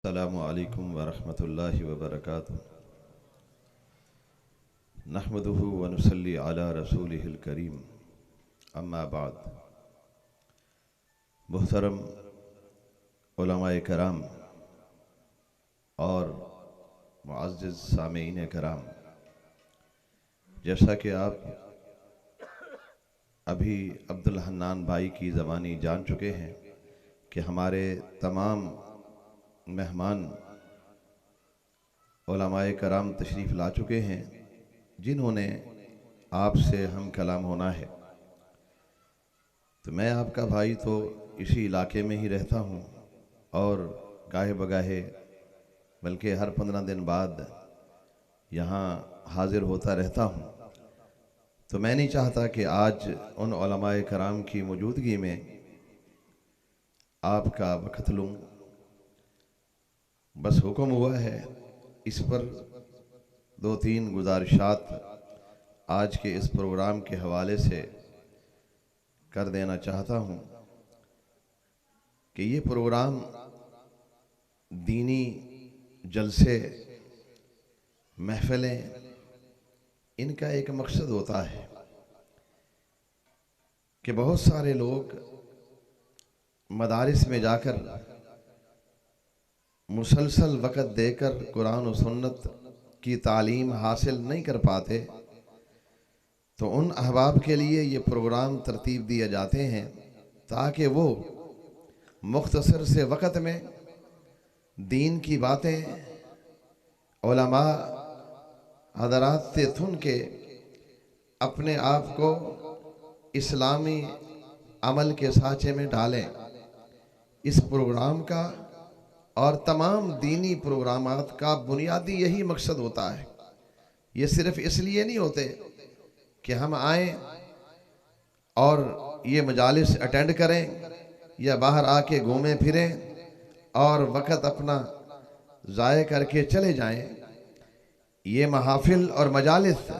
السلام علیکم ورحمۃ اللہ وبرکاتہ نحمدہ ونصلی علی رسولہ الکریم اما بعد محترم علماء کرام اور معزز سامعین کرام، جیسا کہ آپ ابھی عبدالحنان بھائی کی زبانی جان چکے ہیں کہ ہمارے تمام مہمان علماء کرام تشریف لا چکے ہیں جنہوں نے آپ سے ہم کلام ہونا ہے۔ تو میں آپ کا بھائی تو اسی علاقے میں ہی رہتا ہوں اور گاہے بگاہے بلکہ ہر 15 دن بعد یہاں حاضر ہوتا رہتا ہوں۔ تو میں نہیں چاہتا کہ آج ان علماء کرام کی موجودگی میں آپ کا وقت لوں، بس حکم ہوا ہے اس پر 2-3 گزارشات آج کے اس پروگرام کے حوالے سے کر دینا چاہتا ہوں کہ یہ پروگرام دینی جلسے محفلیں ان کا ایک مقصد ہوتا ہے کہ بہت سارے لوگ مدارس میں جا کر مسلسل وقت دے کر قرآن و سنت کی تعلیم حاصل نہیں کر پاتے، تو ان احباب کے لیے یہ پروگرام ترتیب دیے جاتے ہیں تاکہ وہ مختصر سے وقت میں دین کی باتیں علماء حضرات سے سن کے اپنے آپ کو اسلامی عمل کے سانچے میں ڈالیں۔ اس پروگرام کا اور تمام دینی پروگرامات کا بنیادی یہی مقصد ہوتا ہے۔ یہ صرف اس لیے نہیں ہوتے کہ ہم آئیں اور یہ مجالس اٹینڈ کریں یا باہر آ کے گھومیں پھریں اور وقت اپنا ضائع کر کے چلے جائیں۔ یہ محافل اور مجالس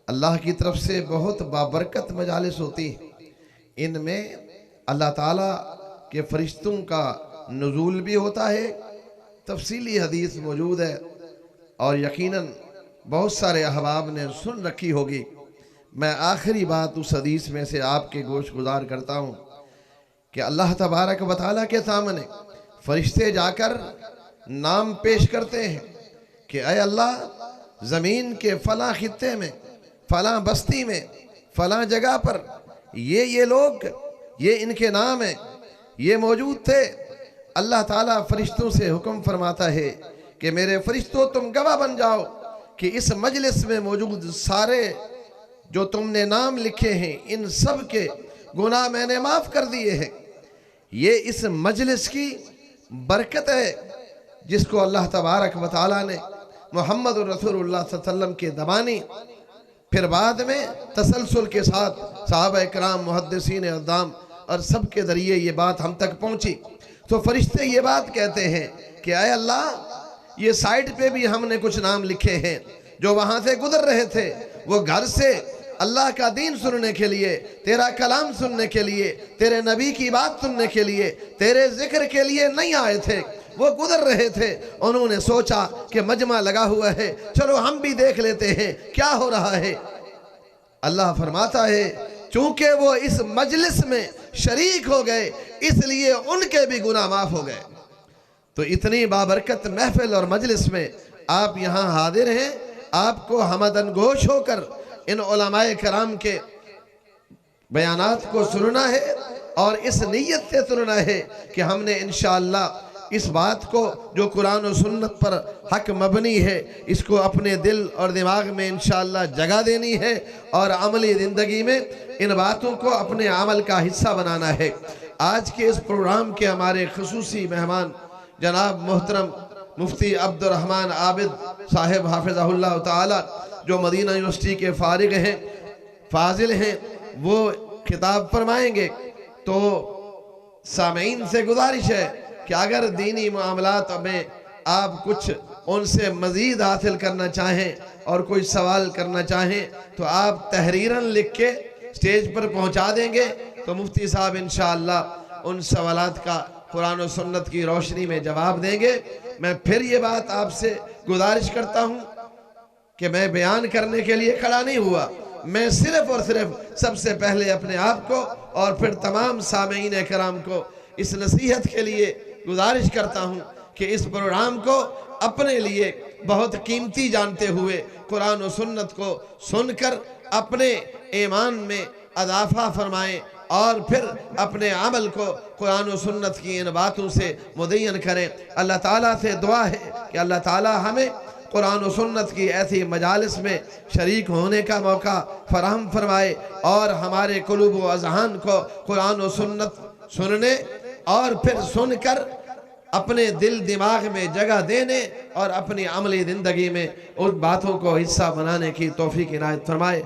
اللہ کی طرف سے بہت بابرکت مجالس ہوتی ہیں۔ ان میں اللہ تعالیٰ کے فرشتوں کا نزول بھی ہوتا ہے، تفصیلی حدیث موجود ہے اور یقیناً بہت سارے احباب نے سن رکھی ہوگی۔ میں آخری بات اس حدیث میں سے آپ کے گوش گزار کرتا ہوں کہ اللہ تبارک و تعالیٰ کے سامنے فرشتے جا کر نام پیش کرتے ہیں کہ اے اللہ، زمین کے فلاں خطے میں، فلاں بستی میں، فلاں جگہ پر یہ لوگ، یہ ان کے نام ہیں، یہ موجود تھے۔ اللہ تعالیٰ فرشتوں سے حکم فرماتا ہے کہ میرے فرشتوں تم گواہ بن جاؤ کہ اس مجلس میں موجود سارے جو تم نے نام لکھے ہیں ان سب کے گناہ میں نے معاف کر دیے ہیں۔ یہ اس مجلس کی برکت ہے جس کو اللہ تبارک و تعالیٰ نے محمد رسول اللہ صلی اللہ علیہ وسلم کے زبانی پھر بعد میں تسلسل کے ساتھ صحابہ اکرام، محدثین اعظام اور سب کے ذریعے یہ بات ہم تک پہنچی۔ تو فرشتے یہ بات کہتے ہیں کہ اے اللہ، یہ سائٹ پہ بھی ہم نے کچھ نام لکھے ہیں جو وہاں سے گزر رہے تھے، وہ گھر سے اللہ کا دین سننے کے لیے، تیرا کلام سننے کے لیے، تیرے نبی کی بات سننے کے لیے، تیرے ذکر کے لیے نہیں آئے تھے، وہ گزر رہے تھے۔ انہوں نے سوچا کہ مجمع لگا ہوا ہے، چلو ہم بھی دیکھ لیتے ہیں کیا ہو رہا ہے۔ اللہ فرماتا ہے چونکہ وہ اس مجلس میں شریک ہو گئے اس لیے ان کے بھی گناہ معاف ہو گئے۔ تو اتنی بابرکت محفل اور مجلس میں آپ یہاں حاضر ہیں، آپ کو ہمدن گوش ہو کر ان علماء کرام کے بیانات کو سننا ہے اور اس نیت سے سننا ہے کہ ہم نے انشاءاللہ اس بات کو جو قرآن و سنت پر حق مبنی ہے اس کو اپنے دل اور دماغ میں انشاءاللہ جگہ دینی ہے اور عملی زندگی میں ان باتوں کو اپنے عمل کا حصہ بنانا ہے۔ آج کے اس پروگرام کے ہمارے خصوصی مہمان جناب محترم مفتی عبدالرحمن عابد صاحب حافظہ اللہ تعالی، جو مدینہ یونیورسٹی کے فارغ ہیں، فاضل ہیں، وہ خطاب فرمائیں گے۔ تو سامعین سے گزارش ہے کہ اگر دینی معاملات میں آپ کچھ ان سے مزید حاصل کرنا چاہیں اور کوئی سوال کرنا چاہیں تو آپ تحریراً لکھ کے سٹیج پر پہنچا دیں گے تو مفتی صاحب انشاءاللہ ان سوالات کا قرآن و سنت کی روشنی میں جواب دیں گے۔ میں پھر یہ بات آپ سے گزارش کرتا ہوں کہ میں بیان کرنے کے لیے کھڑا نہیں ہوا، میں صرف اور صرف سب سے پہلے اپنے آپ کو اور پھر تمام سامعین کرام کو اس نصیحت کے لیے گزارش کرتا ہوں کہ اس پروگرام کو اپنے لیے بہت قیمتی جانتے ہوئے قرآن و سنت کو سن کر اپنے ایمان میں اضافہ فرمائیں اور پھر اپنے عمل کو قرآن و سنت کی ان باتوں سے مدین کریں۔ اللہ تعالیٰ سے دعا ہے کہ اللہ تعالیٰ ہمیں قرآن و سنت کی ایسی مجالس میں شریک ہونے کا موقع فراہم فرمائے اور ہمارے قلوب و اذہان کو قرآن و سنت سننے اور پھر سن کر اپنے دل دماغ میں جگہ دینے اور اپنی عملی زندگی میں ان باتوں کو حصہ بنانے کی توفیق عنایت فرمائے۔